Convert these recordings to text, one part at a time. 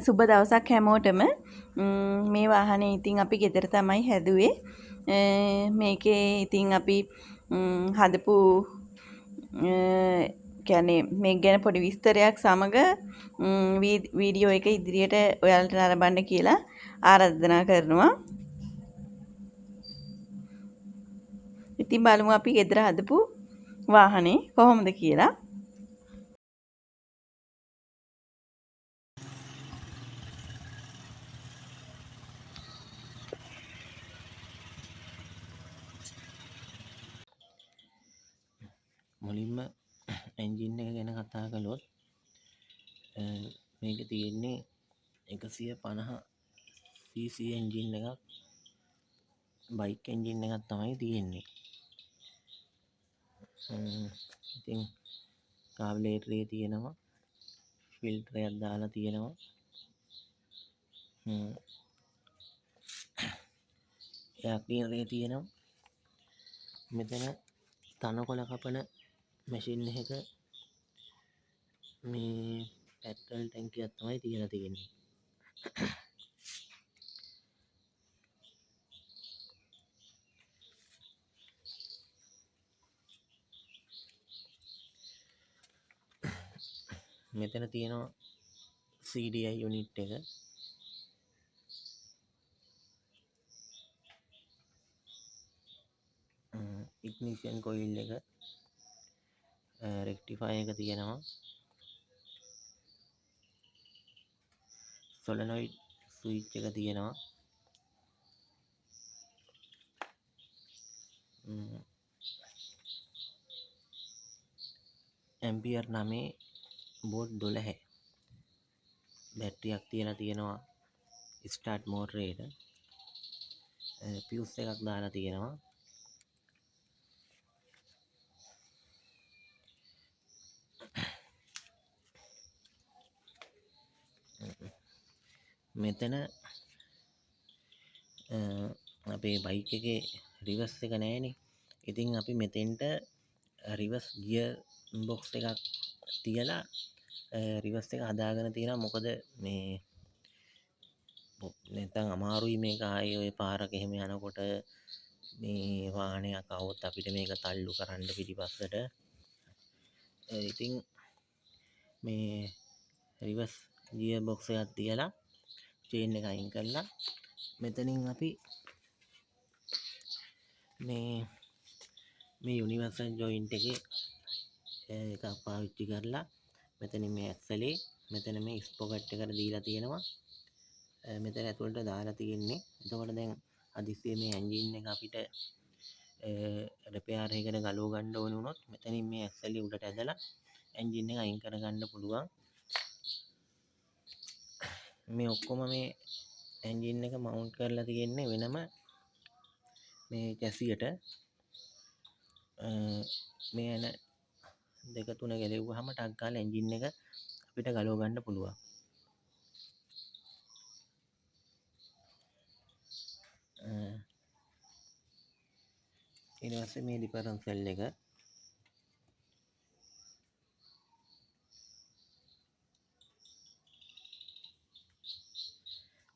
සුබ දවසක් හැමෝටම. මේ වාහනේ ඉතින් අපි ගෙදර තමයි හැදුවේ. මේකේ ඉතින් අපි හදපු කියන්නේ මේ ගැන පොඩි විස්තරයක් සමග වීඩියෝ එක ඉදිරියට ඔයාලට නරඹන්න කියලා ආරාධනා කරනවා. ඉතින් බලමු අපි ගෙදර හදපු වාහනේ කොහොමද කියලා. මුලින්ම එන්ජින් එක ගැන කතා කළොත් මේක තියෙන්නේ 150cc එන්ජින් එකක් බයික් එන්ජින් එකක් තමයි තියෙන්නේ. ඉතින් කාබ්ලේටරේ තියෙනවා, ෆිල්ටරයක් දාලා තියෙනවා, එයාර් ක්ලීනරේ තියෙනවා. මෙතන තනකොළ කපන මැෂින් එක මේ පැට්‍රල් ටැංකියක් තමයි තියලා තියෙන්නේ. මෙතන තියෙනවා CDI යුනිට් එක. ඉග්නිෂන් කොයිල් එක, රෙක්ටිෆයර් එක තියෙනවා, සොලනොයිඩ් ස්විච් එක තියෙනවා, ඇම්පියර් 9 බෝඩ් 12 බැටරියක් තියලා තියෙනවා ස්ටාර්ට් මෝටරේට. පියුස් එකක් දාලා තියෙනවා. මෙතන අපේ බයික් එකේ රිවර්ස් එක නැහැනේ. ඉතින් අපි මෙතෙන්ට රිවර්ස් ගියර් බොක්ස් එකක් තියලා රිවර්ස් එක හදාගෙන තියෙනවා. මොකද මේ නැත්නම් අමාරුයි මේක ආයේ ඔය පාරක එහෙම යනකොට මේ වාහනයක් આવොත් අපිට මේක තල්ලු කරන්න පිටිපස්සට. ඉතින් මේ රිවර්ස් ගියර් බොක්ස් එකක් තියලා චේන් එක අයින් කරලා මෙතනින් අපි මේ යුනිවර්සල් ජොයින්ට් එකේ එකක් පාවිච්චි කරලා මෙතනින් මේ ඇක්සලේ මෙතන මේ ස්පොකට් එකට දීලා තියෙනවා. මෙතන ඇතුළට දාලා තියෙන්නේ. එතකොට දැන් හදිස්සියේ මේ එන්ජින් එක අපිට රිපෙයාර් එකකට ගලව ගන්න ඕන වුණොත් මෙතනින් මේ ඇක්සලේ උඩට ඇදලා එන්ජින් එක අයින් කරගන්න පුළුවන්. මේ ඔක්කොම මේ එන්ජින් එක මවුන්ට් කරලා තියෙන්නේ වෙනම මේ චැසියට. මේ එන දෙක තුන ගැලෙව්වහම ටක් ගාලා එන්ජින් එක අපිට ගලව ගන්න පුළුවන්. ඊට පස්සේ මේ ඩිෆරන්ෂල් එක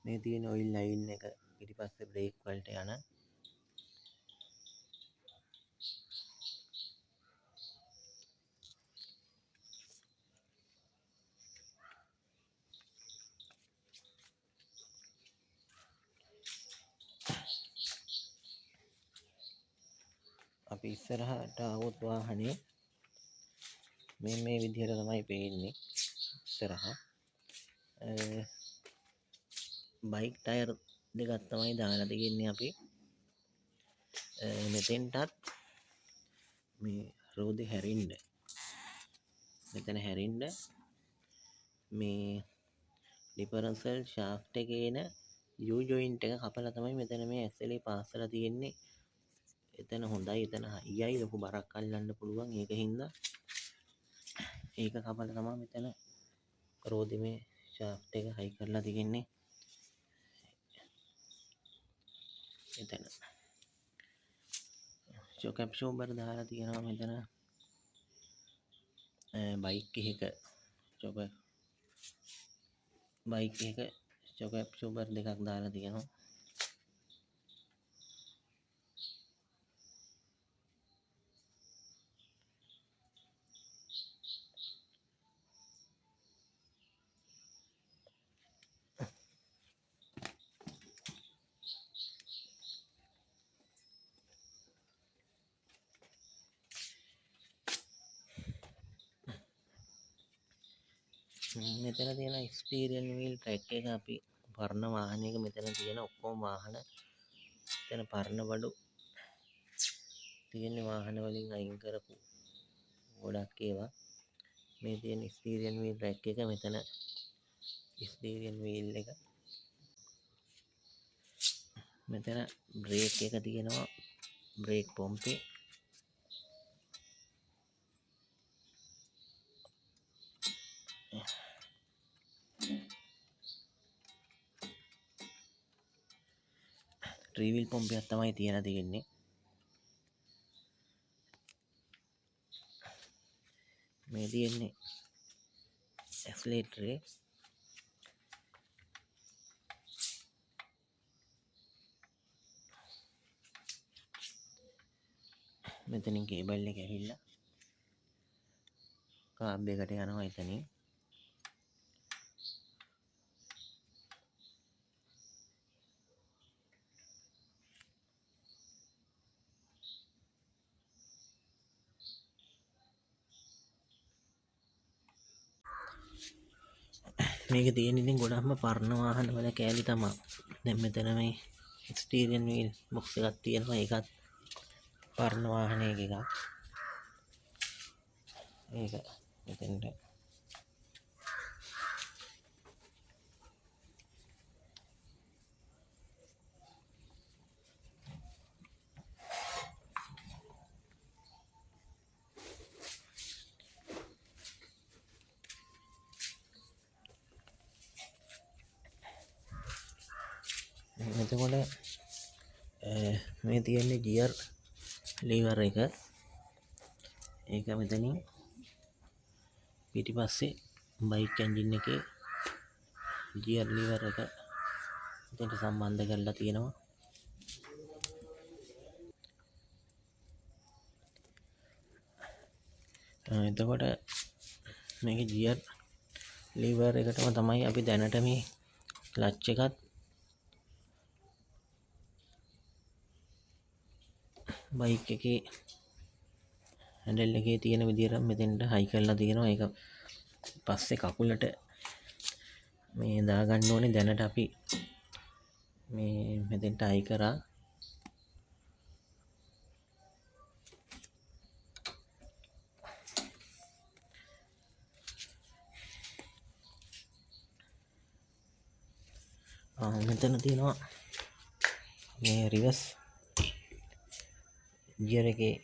මේ තියෙන ඔයිල් ලයින් එක ඊට පස්සේ බ්‍රේක් වලට යන අපි ඉස්සරහට આવොත් වාහනේ මේ විදිහට තමයි පේන්නේ. ඉස්සරහා බයික් ටයර් දෙකක් තමයි දාලා තියෙන්නේ අපි. මෙතෙන්ටත් මේ රෝදේ හැරින්න මෙතන හැරින්න මේ ඩිෆරන්ෂල් ෂාෆ්ට් එකේ එන යූ ජොයින්ට් එක කපලා තමයි මෙතන මේ ඇක්සලේ පාස්සලා තියෙන්නේ. එතන හොඳයි, එතන හයියයි, ලොකු බරක් අල්ලන්න පුළුවන්. ඒකින්ද ඒක කපලා තමයි මෙතන රෝදේ මේ ෂාෆ්ට් එක හයි කරලා තියෙන්නේ. එතන ෂොක් ඇබ්සෝබර් දාලා තියෙනවා. මෙතන බයික් එකක ෂොක් බයික් එක ෂොක් ඇබ්සෝබර් දෙකක් දාලා තියෙනවා. මෙතන තියෙන එක්ස්පීරියන් වීල් ට්‍රැක් එක අපි පරණ වාහනයක මෙතන තියෙන ඔක්කොම වාහන මෙතන පරණ බඩු තියෙන වාහන වලින් අයින් කරපු ගොඩක් ඒවා. මේ තියෙන ස්ටීරියන් වීල් ට්‍රැක් එක මෙතන ස්ටීරියන් වීල් එක මෙතන බ්‍රේක් එක තියෙනවා බ්‍රේක් පොම්පේ ට්‍රීවිල් පොම්පයක් තමයි තියෙන්නේ. මේ තියෙන්නේ ඇක්සලරේටර් එක මෙතනින් කේබල් එක ඇවිල්ලා කාබ් එකට යනවා එතනින්. මේක තියෙන ඉතින් ගොඩක්ම පරණ වාහන වල කෑලි තමයි. දැන් මෙතන මේ ස්ටීරියන් වීල් බොක්ස් එකක් තියෙනවා. ඒකත් පරණ වාහනයක එකක්. ඒක මෙතෙන්ට එතකොට මේ තියෙන්නේ ගියර් ලීවර් එක. ඒක මෙතනින් පිටිපස්සේ බයික් එන්ජින් එකේ ගියර් ලීවර් එක මෙතනට සම්බන්ධ කරලා තියෙනවා. එතකොට මේක ගියර් ලීවර් එකටම තමයි අපි දැනට මේ ක්ලච් එකත් බයික් එකේ හැන්ඩල් එකේ තියෙන විදිහට මෙතෙන්ට හයි කරලා තියෙනවා. ඒක පස්සේ කකුලට මේ දාගන්න ඕනේ. දැනට අපි මේ මෙතෙන්ට හයි කරා. මෙතන තියෙනවා මේ රිවර්ස් ගියර් එකේ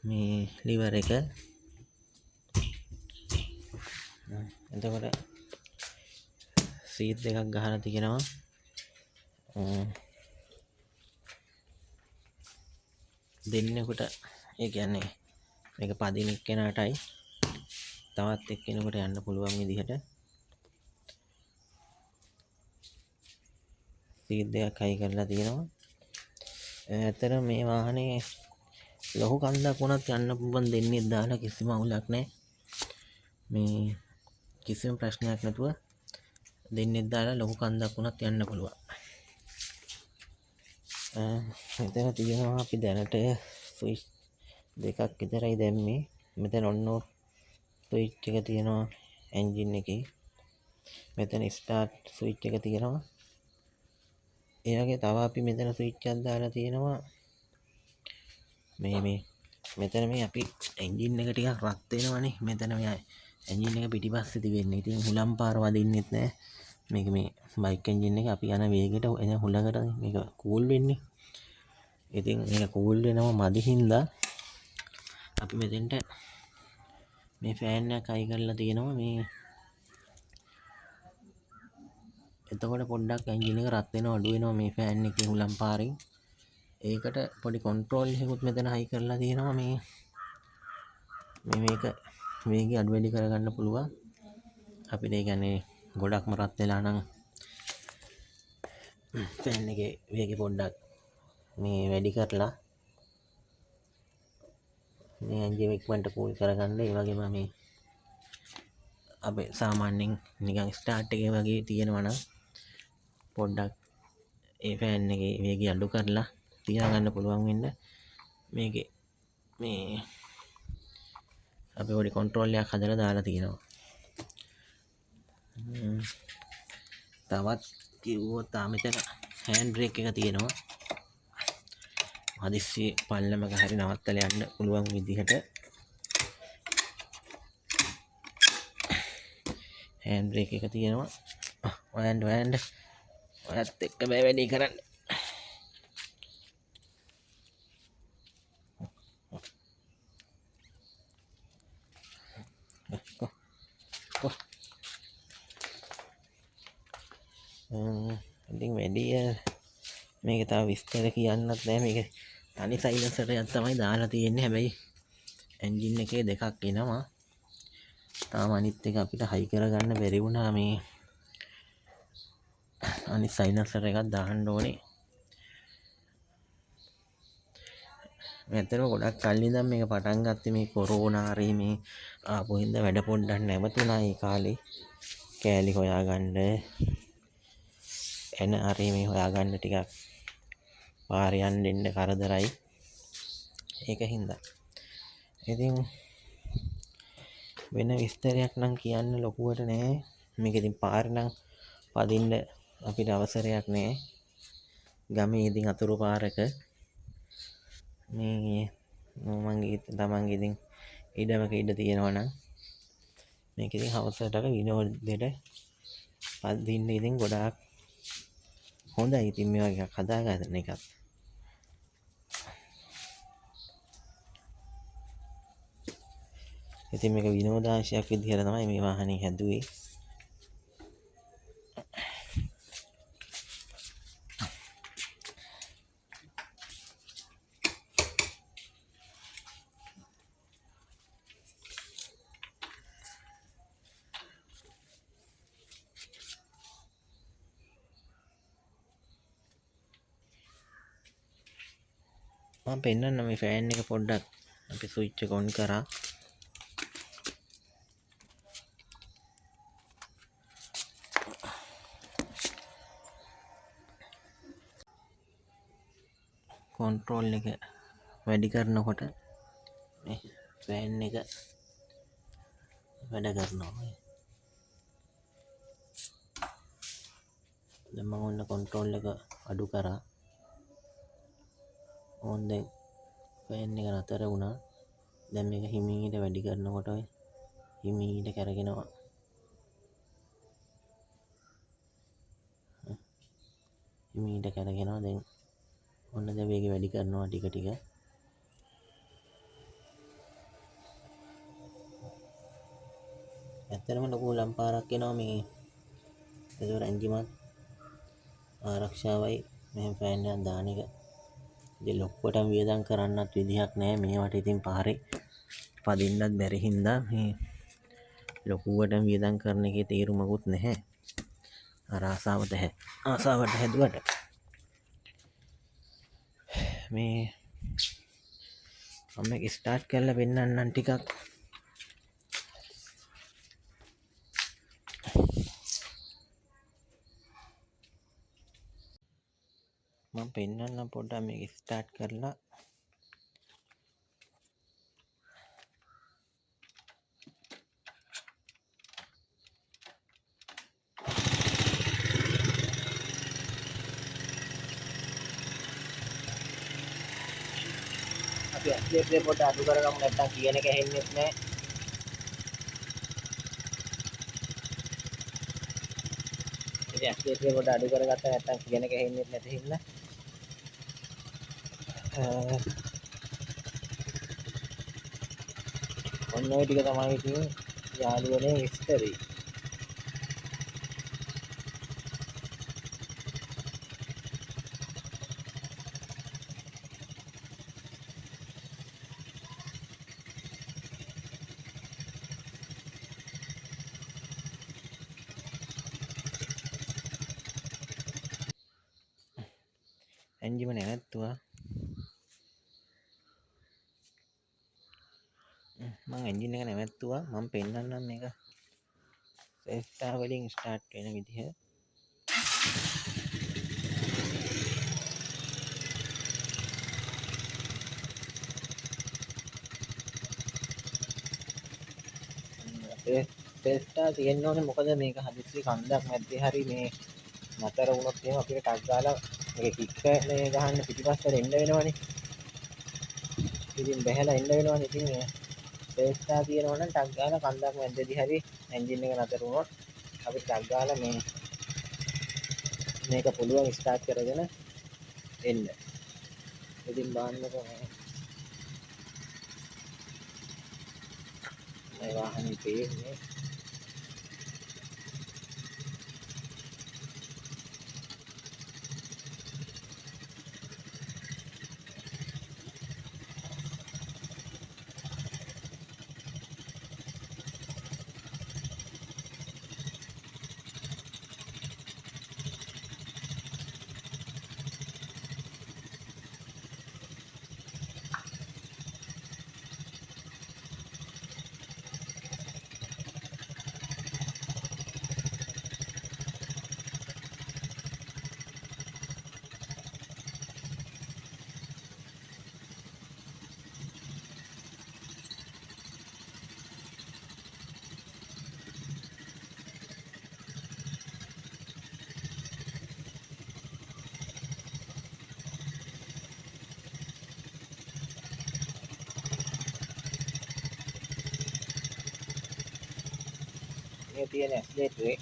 මේ ලිවර් එක. එතකොට සීට් දෙකක් ගහලා තියෙනවා. දෙන්නෙකුට ඒ කියන්නේ මේක පදින එක්කෙනාටයි තවත් එක්කෙනෙකුට යන්න පුළුවන් විදිහට සීට් දෙකක් හයි කරලා තියෙනවා. ඇත්තට මේ වාහනේ ලොකු කන්දක් වුණත් යන්න පුළුවන් දෙන්නේ දාලා කිසිම අවුලක් නැහැ. මේ කිසිම ප්‍රශ්නයක් නැතුව දෙන්නේ දාලා ලොකු කන්දක් වුණත් යන්න පුළුවන්. මෙතන තියෙනවා අපි දැනට ස්විච් දෙකක් විතරයි දැම්මේ. මෙතන ඔන්න ස්විච් එක තියෙනවා එන්ජින් එකේ. මෙතන ස්ටාර්ට් ස්විච් එක තියෙනවා. ඒ වගේ තව අපි මෙතන ස්විච් එකක් දාලා තියෙනවා. මේ මෙතන මේ අපි එන්ජින් එක ටිකක් රත් වෙනවනේ. මෙතන මේ එන්ජින් එක පිටිපස්සේ තියෙන්නේ. ඉතින් හුලම් පාර වදින්නෙත් නැහැ. මේක මේ බයික් එන්ජින් එක අපි යන වේගෙට එන හුලකට මේක කූල් වෙන්නේ. ඉතින් මේක කූල් වෙනව මදි හින්දා අපි මෙතෙන්ට මේ ෆෑන් එක හයි කරලා තියෙනවා. මේ එතකොට පොඩ්ඩක් එන්ජින් එක රත් වෙනවා අඩු වෙනවා මේ ෆෑන් එකේ හුලම් පාරෙන්. ඒකට පොඩි කන්ට්‍රෝල් එකකුත් මෙතන හයි කරලා තියෙනවා. මේක වේගය අඩු වැඩි කරගන්න පුළුවන්. අපිට ඒ කියන්නේ ගොඩක්ම රත් වෙලා නම් ෆෑන් එකේ වේගය පොඩ්ඩක් මේ වැඩි කරලා මේ එන්ජින් ඉක්මනට කූල් කරගන්න. ඒ වගේම මේ අපේ සාමාන්‍යයෙන් නිකන් ස්ටාර්ට් එකේ වගේ තියෙනවා නම් පොඩ්ඩක් ඒ ෆෑන් එකේ වේගය අඩු කරලා තියාගන්න පුළුවන් වෙන්න. මේකේ මේ අපි පොඩි කන්ට්‍රෝල් එකක් හදලා දාලා තියෙනවා. තවත් කිව්වොත් මෙතන හෑන්ඩ් බ්‍රේක් එක තියෙනවා. හදිස්සියේ පල්ලමක හරි නවත්තලා යන්න පුළුවන් විදිහට හෑන්ඩ් බ්‍රේක් එක තියෙනවා. ඔයත් එක්ක බෑ වැඩි කරන්න. ඉතින් වැඩි මේක තව විස්තර කියන්නත් නෑ. මේක තනි සයිලන්සර් එකක් තමයි දාලා තියෙන්නේ. හැබැයි එන්ජින් එකේ දෙකක් එනවා. තාම අනිත් එක අපිට හයි කරගන්න බැරි වුණා. මේ අනිත් සයිලන්සර් එකක් දාන්න ඕනේ. ඇත්තටම ගොඩක් කල් ඉඳන් මේක පටන් ගත්තේ මේ කොරෝනා හරි මේ ආපු හින්දා වැඩ පොඩ්ඩක් නැවතුණා. ඒ කාලේ කෑලි හොයාගන්න එන හරි මේ හොයාගන්න ටිකක් පාරේ යන්න දෙන්න කරදරයි. ඒක හින්දා ඉතින් වෙන විස්තරයක් නම් කියන්න ලොකුවට නෑ. මේක ඉතින් පාරේ නම් පදින්න අපිට අවසරයක් නෑ. ගමේ ඉතින් අතුරු පාරක මේ මගේ තමන්ගේ ඉතින් ඉඩමක ඉඩ තියෙනවා නම් මේක ඉතින් හවසටක විනෝදෙට පදින්න ඉතින් ගොඩාක් හොඳයි. ඉතින් මේ වගේ එකක් හදාගන්න එකත් ඉතින් මේක විනෝදාංශයක් විදිහට තමයි මේ වාහනේ හැදුවේ. මම පෙන්නන්න මේ ෆෑන් එක පොඩ්ඩක් අපි ස්විච් එක ඔන් කරා. කන්ට්‍රෝල් එක වැඩි කරනකොට මේ ෆෑන් එක වැඩ කරනවා. දැන් මම ඔන්න කන්ට්‍රෝල් එක අඩු කරා. ඕන් දැන් ෆෑන් එක නතර වුණා. දැන් මේක හිමීට වැඩි කරනකොට හිමීට කරගෙනවා. හිමීට කරගෙනවා. දැන් ඔන්න දැන් වේගය වැඩි කරනවා ටික ටික. ඇත්තටම ලොකු ලම්පාරක් එනවා මේ. ඒකවල එන්ජිමත් ආරක්ෂාවයි මෙහෙම ෆෑන් එකක් දාන එක. ඉතින් ලොක්කටම වියදම් කරන්නත් විදිහක් නැහැ මේවට. ඉතින් පාරේ පදින්නත් බැරි හින්දා මේ ලොකුවටම වියදම් කරන එකේ තේරුමකුත් නැහැ. අර ආසාවට හැදුවට මේ මම ස්ටාර්ට් කරලා පෙන්නන්නම් ටිකක්. මම පෙන්නන්නම් පොඩ්ඩක් මේක ස්ටාර්ට් කරලා. අපි ඇක්සිලරේටර් පොඩ්ඩක් අඩු කරගමු. නැත්තම් කියන එක ඇහෙන්නේ නැහැ. ඉතින් ඇක්සිලරේටර් පොඩ්ඩක් අඩු කරගත්තා නැත්තම් කියන එක ඇහෙන්නේ නැති හින්දා ඔන්න ඔය ටික තමයි ඉතින් යාළුවනේ විස්තරේ. එන්ජිම නැවැත්තුවා. මං එන්ජින් එක නැවැත්තුවා. මම පෙන්වන්නම් මේක සෙස්ටා වලින් ස්ටාර්ට් වෙන විදිහ. සෙස්ටා තියෙන්න ඕනේ මොකද මේක හදිස්සි කන්දක් මැද්දේ හරි මේ නතර වුණොත් එහෙම අපිට ටක් ගාලා මේක කික් මේ ගහන්න පිටිපස්සට එන්න වෙනවනේ. ඉතින් බැහැලා එන්න වෙනවනේ. ඉතින් මේ සෙස්ටා තියෙනවා නම් ටක් ගාලා කන්දක් මැද්දේදී හරි එන්ජින් එක නතර වුණොත් අපිට ටක් ගාලා මේක පුළුවන් ස්ටාර්ට් කරගෙන එන්න. ඉතින් බලන්නකො මේ වාහනේ තියෙන්නේ මේ තියෙන ඇක්සිලරේටරේ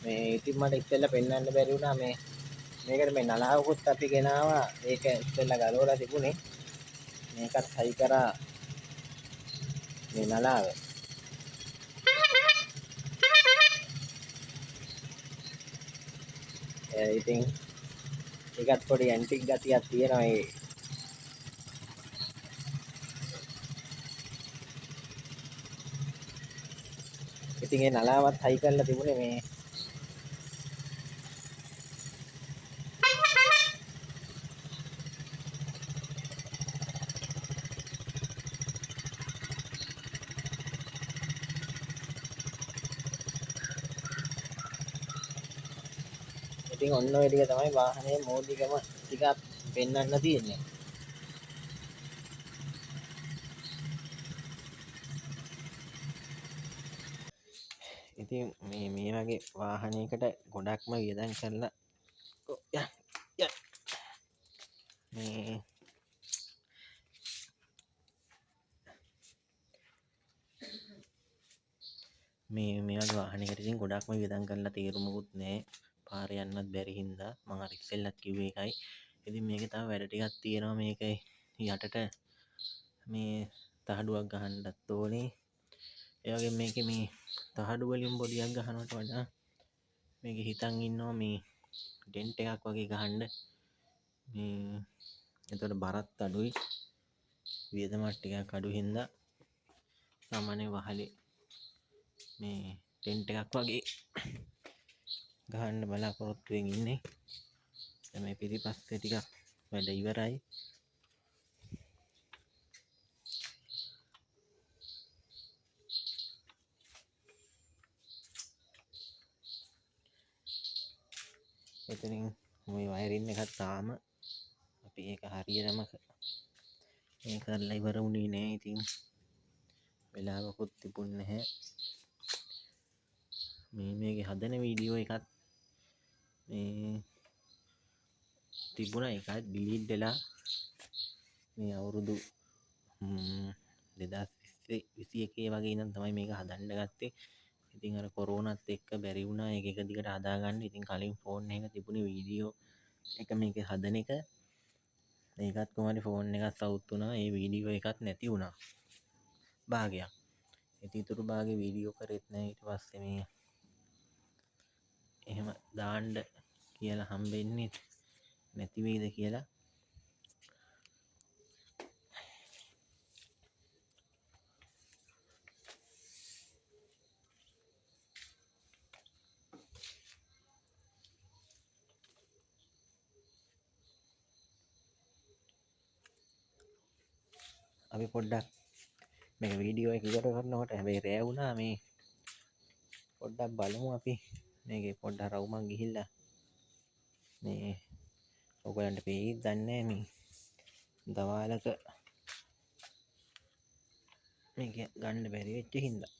මේ ඉතින් මට ඉස්සෙල්ලා පෙන්වන්න බැරි වුණා මේකට මේ නලාවකුත් අපි ගෙනාවා. ඒක ඉස්සෙල්ලා ගලවලා තිබුණේ. මේකත් හයි කරා මේ නලාව. ඉතින් ඒකත් පොඩි ඇන්ටික් ගතියක් තියෙනවා. ඉතින් ඒ නලාවත් හයි කරලා තිබුණේ මේ ඉතින් ඔන්න ඔය ටික තමයි වාහනේ මෝඩිකම ටිකක් පෙන්වන්න තියෙන්නේ. ඉතින් මේ වගේ වාහනයකට ගොඩක්ම වියදම් කරලා මේ වගේ වාහනයකට ඉතින් ගොඩක්ම වියදම් කරලා තේරුමකුත් නැහැ. පාරේ යන්නත් බැරි හින්දා මම අර ඉස්සෙල්ලත් කිව්වේ ඒකයි. ඉතින් මේකේ තව වැඩ ටිකක් තියෙනවා. මේක යටට මේ තහඩුවක් ගහන්නත් ඕනේ. ඒ වගේම මේකේ මේ තහඩු වලින් බොඩියක් ගහනවට වඩා මේක හිතන් ඉන්නවා මේ ඩෙන්ට් එකක් වගේ ගහන්න. මේ එතකොට බරත් අඩුයි. වියදමත් ටිකක් අඩු හින්දා සාමාන්‍ය වහලේ මේ ටෙන්ට් එකක් වගේ ගහන්න බලාපොරොත්තු වෙමින් ඉන්නේ. මේ පිටිපස්සේ ටිකක් වැඩ ඉවරයි. එතනින් මේ වයරින් එකක් තාම අපි ඒක හරියටම මේ කරලා ඉවර වුණේ නෑ. ඉතින් වෙලාවකුත් තිබුණේ නැහැ. මේකේ හදන වීඩියෝ එකත් මේ තිබුණා. එකත් ඩිලීට් වෙලා මේ අවුරුදු 2021 වගේ ඉඳන් තමයි මේක හදන්න ගත්තේ. ඉතින් අර කොරෝනාත් එක්ක බැරි වුණා ඒක එක දිගට හදාගන්න. ඉතින් කලින් ෆෝන් එක තිබුණේ වීඩියෝ එක මේක හදන එක. ඒකත් කොහමද ෆෝන් එකත් සවුත් වුණා. ඒ වීඩියෝ එකත් නැති වුණා භාගයක්. ඉතින් ඊටු භාගේ වීඩියෝ කරෙත් නැහැ. ඊට පස්සේ මේ එහෙම දාන්න කියලා හම්බෙන්නේ නැති වෙයිද කියලා අපි පොඩ්ඩක් මේක වීඩියෝ එක ඉවර කරනකොට හැබැයි රෑ වුණා මේ පොඩ්ඩක් බලමු අපි මේකේ පොඩ්ඩක් රවුමක් ගිහිල්ලා මේ ඔයගලන්ට පේයිද දන්නේ නැහැ මේ දවාලක මේක ගන්න බැරි වෙච්ච හින්දා